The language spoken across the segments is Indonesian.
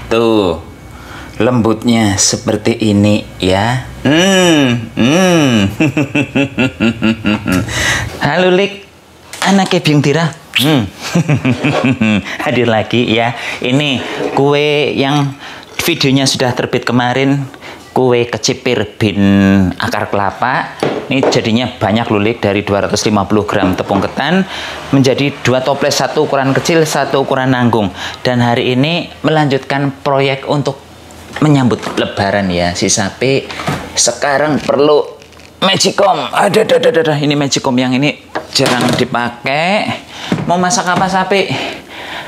Tuh, lembutnya seperti ini ya. Halo Lik, anaknya Biung Tira. Hadir lagi ya. Ini kue yang videonya sudah terbit kemarin, kue kecipir bin akar kelapa. Ini jadinya banyak lulik, dari 250 gram tepung ketan menjadi 2 toples, satu ukuran kecil, satu ukuran nanggung. Dan hari ini melanjutkan proyek untuk menyambut lebaran ya. Si Sapi sekarang perlu magicom. Ada. Ini magicom yang ini jarang dipakai. Mau masak apa Sapi?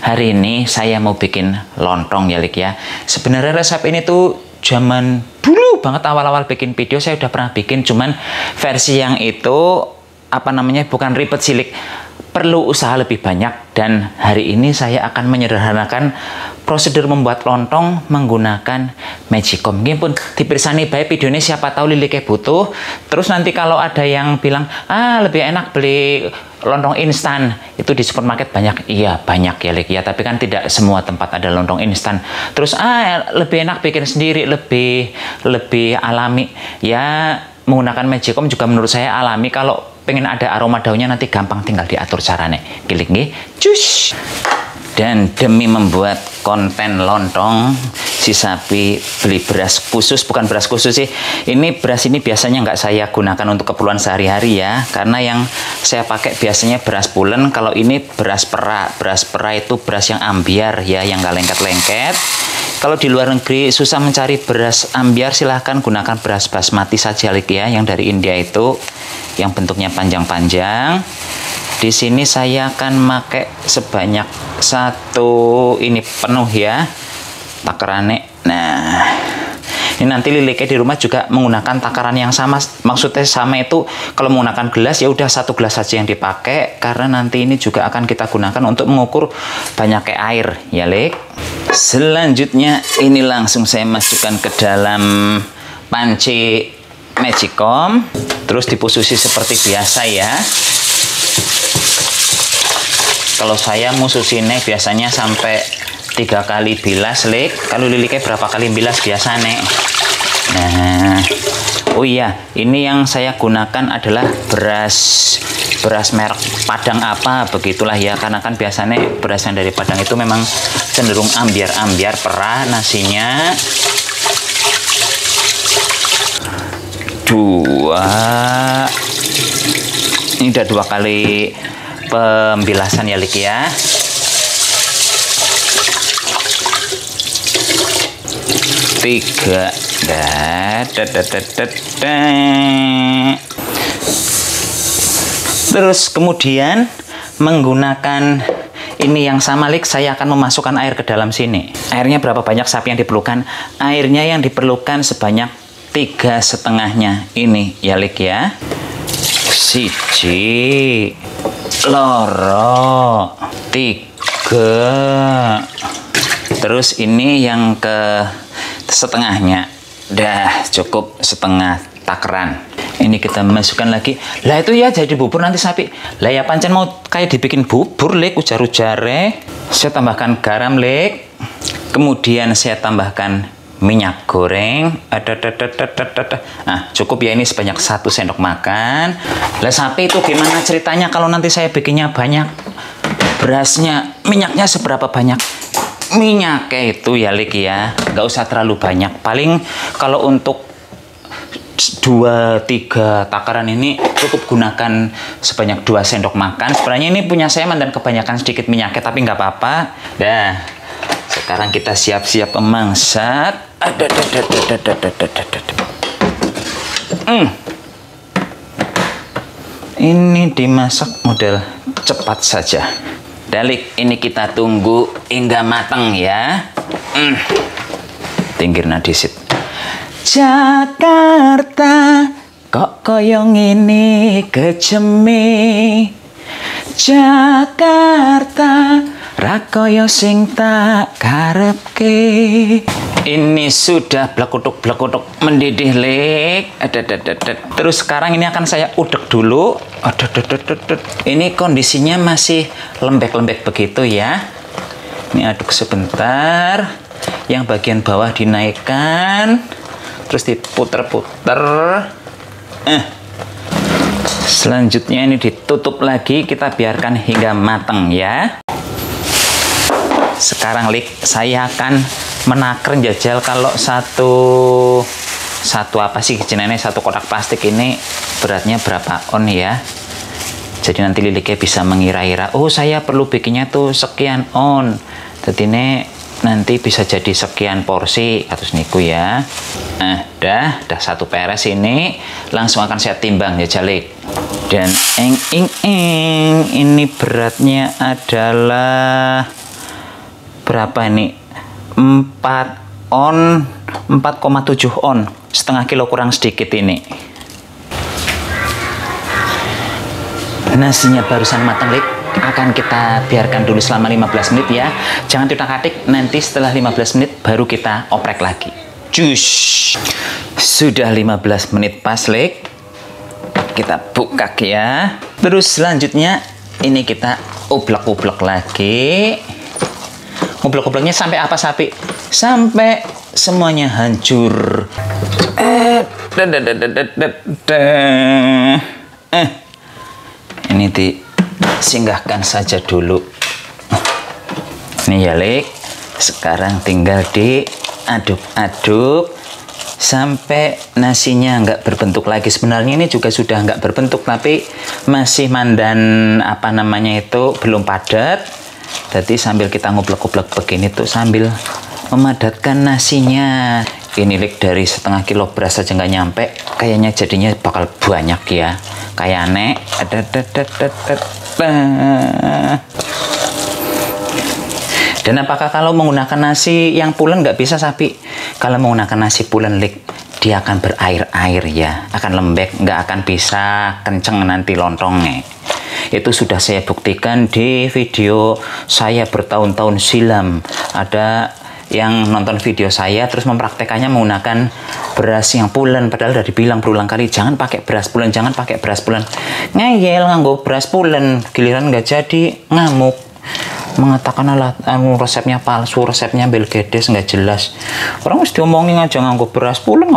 Hari ini saya mau bikin lontong ya Lik ya. Sebenarnya resep ini tuh zaman dulu banget, awal-awal bikin video saya udah pernah bikin, cuman versi yang itu bukan ribet silik, perlu usaha lebih banyak. Dan hari ini saya akan menyederhanakan prosedur membuat lontong menggunakan magicom. Ini pun dipirsani baik video ini, siapa tahu Liliknya butuh. Terus nanti kalau ada yang bilang lebih enak beli lontong instan, itu di supermarket banyak. Iya banyak ya Lik ya, tapi kan tidak semua tempat ada lontong instan. Terus lebih enak bikin sendiri, lebih alami ya. Menggunakan magicom juga menurut saya alami. Kalau pengen ada aroma daunnya nanti gampang, tinggal diatur caranya. Gilik nih, cus. Dan demi membuat konten lontong, si Sapi beli beras khusus, bukan beras khusus sih. Ini beras ini biasanya nggak saya gunakan untuk keperluan sehari-hari ya, karena yang saya pakai biasanya beras pulen. Kalau ini beras pera. Beras pera itu beras yang ambiar ya, yang nggak lengket-lengket. Kalau di luar negeri susah mencari beras ambiar, silahkan gunakan beras basmati saja Lik ya, yang dari India itu, yang bentuknya panjang-panjang. Di sini saya akan pakai sebanyak satu ini penuh ya, takarannya. Nah, ini nanti Liliknya di rumah juga menggunakan takaran yang sama. Maksudnya sama itu kalau menggunakan gelas ya udah satu gelas saja yang dipakai, karena nanti ini juga akan kita gunakan untuk mengukur banyaknya air ya Lik. Selanjutnya ini langsung saya masukkan ke dalam panci magicom, terus dipususi seperti biasa ya. Kalau saya mususinnya biasanya sampai 3 kali bilas Lik. Kalau Liliknya berapa kali bilas biasanya? Nah, oh iya, ini yang saya gunakan adalah beras merek Padang apa begitulah ya, karena kan biasanya beras yang dari Padang itu memang cenderung ambiar perah nasinya. 2, ini udah 2 kali pembilasan ya Lik ya. Tiga. Terus kemudian menggunakan ini yang sama Lik, saya akan memasukkan air ke dalam sini. Airnya berapa banyak Sapi yang diperlukan? Airnya yang diperlukan sebanyak 3,5-nya ini ya Lik ya. 1, 2, 3. Terus ini yang ke setengahnya. Dah cukup setengah takaran. Ini kita masukkan lagi. Lah itu ya jadi bubur nanti Sapi. Lah ya pancen mau kayak dibikin bubur Lik, ujar-ujare. Saya tambahkan garam Lik. Kemudian saya tambahkan minyak goreng. Nah cukup ya, ini sebanyak 1 sendok makan. Lah Sapi itu gimana ceritanya kalau nanti saya bikinnya banyak? Berasnya, minyaknya seberapa banyak? Minyaknya itu ya Lik ya, nggak usah terlalu banyak. Paling kalau untuk 2-3 takaran ini cukup gunakan sebanyak 2 sendok makan. Sebenarnya ini punya saya mandan kebanyakan sedikit minyaknya, tapi nggak apa-apa. Dah, sekarang kita siap-siap memasak. Ini dimasak model cepat saja. Dalik, ini kita tunggu hingga matang ya. Tinggirna disit. Jakarta kok koyo ngene kejeme. Jakarta ra koyo sing tak karepke. Ini sudah blekutuk mendidih Lik. Terus sekarang ini akan saya udek dulu. Ini kondisinya masih lembek-lembek begitu ya. Ini aduk sebentar. Yang bagian bawah dinaikkan, terus diputer-puter. Selanjutnya ini ditutup lagi, kita biarkan hingga matang ya. Sekarang saya akan menakar jajal kalau satu apa sih jenenge, satu kotak plastik ini beratnya berapa on ya. Jadi nanti liliknya bisa mengira-ira, oh saya perlu bikinnya tuh sekian on. Jadi ini nanti bisa jadi sekian porsi atau niku ya. Dah satu peres ini, langsung akan saya timbang ya jalik. Dan ini beratnya adalah berapa ini? 4 on, 4,7 on, setengah kilo kurang sedikit ini. Nasinya barusan matang, akan kita biarkan dulu selama 15 menit ya. Jangan diutak-atik, nanti setelah 15 menit baru kita oprek lagi. Cus. Sudah 15 menit pas, kita buka ya. Terus selanjutnya ini kita ublek-ublek lagi. Ublek-ubleknya sampai apa, Sapi? Sampai semuanya hancur. Ini disinggahkan saja dulu. Nih ya, sekarang tinggal diaduk-aduk sampai nasinya nggak berbentuk lagi. Sebenarnya ini juga sudah nggak berbentuk, tapi masih mandan apa namanya itu belum padat. Jadi sambil kita ngublek-ngublek begini tuh sambil memadatkan nasinya. Ini dari setengah kilo beras aja nggak nyampe, kayaknya jadinya bakal banyak ya. Kayak aneh. Dan apakah kalau menggunakan nasi yang pulen nggak bisa, Sapi? Kalau menggunakan nasi pulen, dia akan berair-air ya, akan lembek, nggak akan bisa kenceng nanti lontongnya. Itu sudah saya buktikan di video saya bertahun-tahun silam. Ada yang nonton video saya terus mempraktekannya menggunakan beras yang pulen, padahal udah dibilang berulang kali jangan pakai beras pulen, jangan pakai beras pulen. Ngeyel nganggo beras pulen, giliran nggak jadi ngamuk, mengatakan alat resepnya palsu, resepnya belgedes, nggak jelas. Orang mesti omongin aja nganggo beras pulen,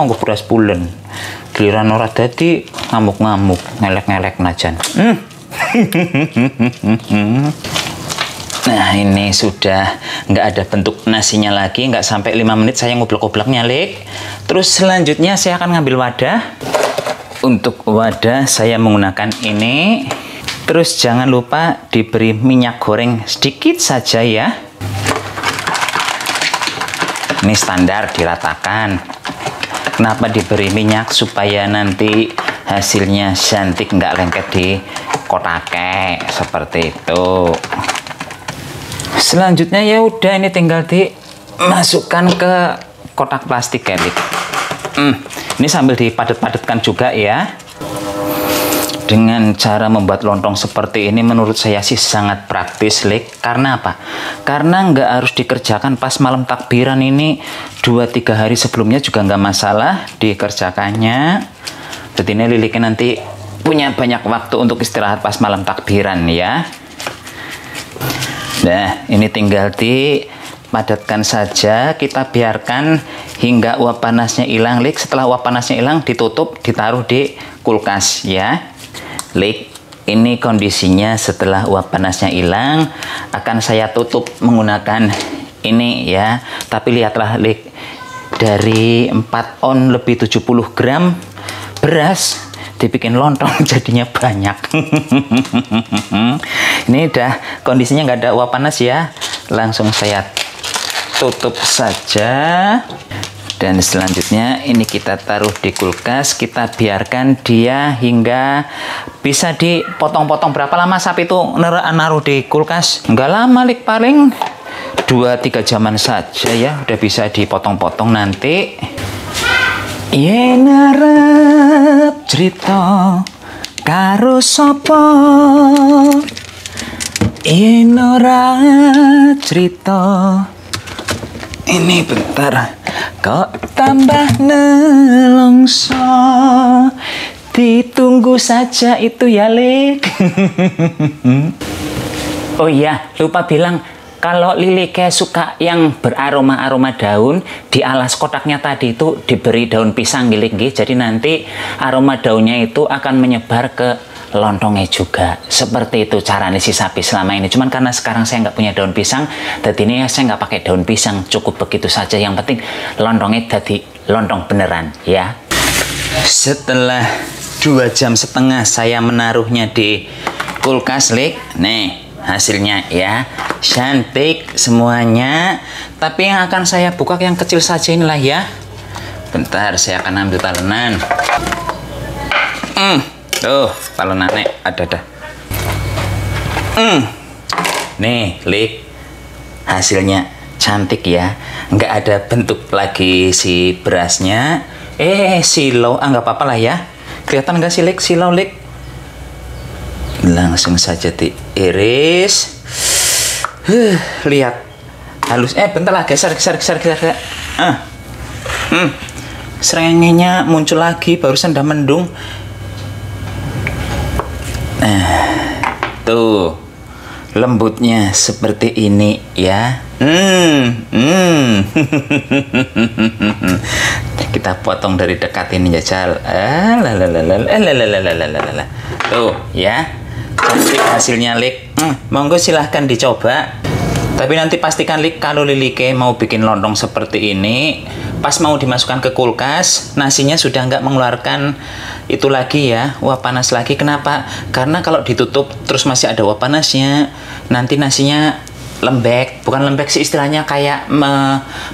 giliran ora dadi ngamuk-ngamuk, ngelek-ngelek najan. Nah ini sudah nggak ada bentuk nasinya lagi, nggak sampai 5 menit saya ngublek-ngubleknya, Terus selanjutnya saya akan ngambil wadah. Untuk wadah saya menggunakan ini. Terus jangan lupa diberi minyak goreng sedikit saja ya. Ini standar diratakan. Kenapa diberi minyak? Supaya nanti hasilnya cantik, nggak lengket di kotaknya seperti itu. Selanjutnya ya udah, ini tinggal dimasukkan ke kotak plastik ya, Ini sambil dipadat-padatkan juga ya. Dengan cara membuat lontong seperti ini menurut saya sih sangat praktis, Karena apa? Karena nggak harus dikerjakan pas malam takbiran ini, 2-3 hari sebelumnya juga nggak masalah dikerjakannya. Jadi ini liliknya nanti punya banyak waktu untuk istirahat pas malam takbiran ya. Nah, ini tinggal dipadatkan saja, kita biarkan hingga uap panasnya hilang, Setelah uap panasnya hilang, ditutup, ditaruh di kulkas ya. Ini kondisinya setelah uap panasnya hilang, akan saya tutup menggunakan ini ya. Tapi lihatlah, dari 4 on lebih 70 gram beras dibikin lontong jadinya banyak. Ini udah kondisinya nggak ada uap panas ya, langsung saya tutup saja. Dan selanjutnya ini kita taruh di kulkas, kita biarkan dia hingga bisa dipotong-potong. Berapa lama, Sapi itu naruh di kulkas? Nggak lama, paling 2-3 jaman saja ya, udah bisa dipotong-potong nanti. Yen arep cerita karo sapa, yen ora cerita. Ini bentar, kok tambah nelongso. Ditunggu saja itu ya, Oh iya, lupa bilang, Kalau Lili kayak suka yang beraroma-aroma daun, di alas kotaknya tadi itu diberi daun pisang gilik nggih. Jadi nanti aroma daunnya itu akan menyebar ke lontongnya juga. Seperti itu caranya si sapi selama ini. Cuman karena sekarang saya nggak punya daun pisang, jadi ini saya nggak pakai daun pisang, cukup begitu saja. Yang penting lontongnya jadi lontong beneran ya. Setelah 2,5 jam saya menaruhnya di kulkas lik, nih hasilnya ya, cantik semuanya. Tapi yang akan saya buka yang kecil saja inilah ya. Bentar, saya akan ambil talenan. Tuh, talenannya ada. Nih, lik, hasilnya cantik ya. Nggak ada bentuk lagi si berasnya. Silo, nggak apa-apa lah ya. Kelihatan nggak sih lik, silo lik? Langsung saja diiris. Lihat, halus. Bentar lah, geser. Serengenya muncul lagi, barusan udah mendung. Tuh, lembutnya seperti ini ya. Kita potong dari dekat ini jajal. Tuh ya, cantik hasilnya lik. Monggo silahkan dicoba. Tapi nanti pastikan lik, kalau Lilike mau bikin lontong seperti ini, pas mau dimasukkan ke kulkas, nasinya sudah nggak mengeluarkan itu lagi ya, uap panas lagi. Kenapa? Karena kalau ditutup terus masih ada uap panasnya, nanti nasinya lembek. Bukan lembek sih istilahnya, kayak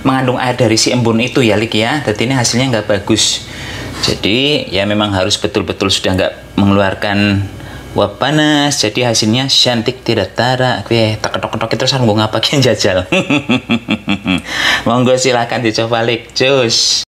mengandung air dari si embun itu ya lik ya. Jadi ini hasilnya nggak bagus. Jadi ya memang harus betul-betul sudah nggak mengeluarkan uap panas, jadi hasilnya cantik tidak tara. Tak terus ngapa jajal. Monggo silakan dicoba lik, cus.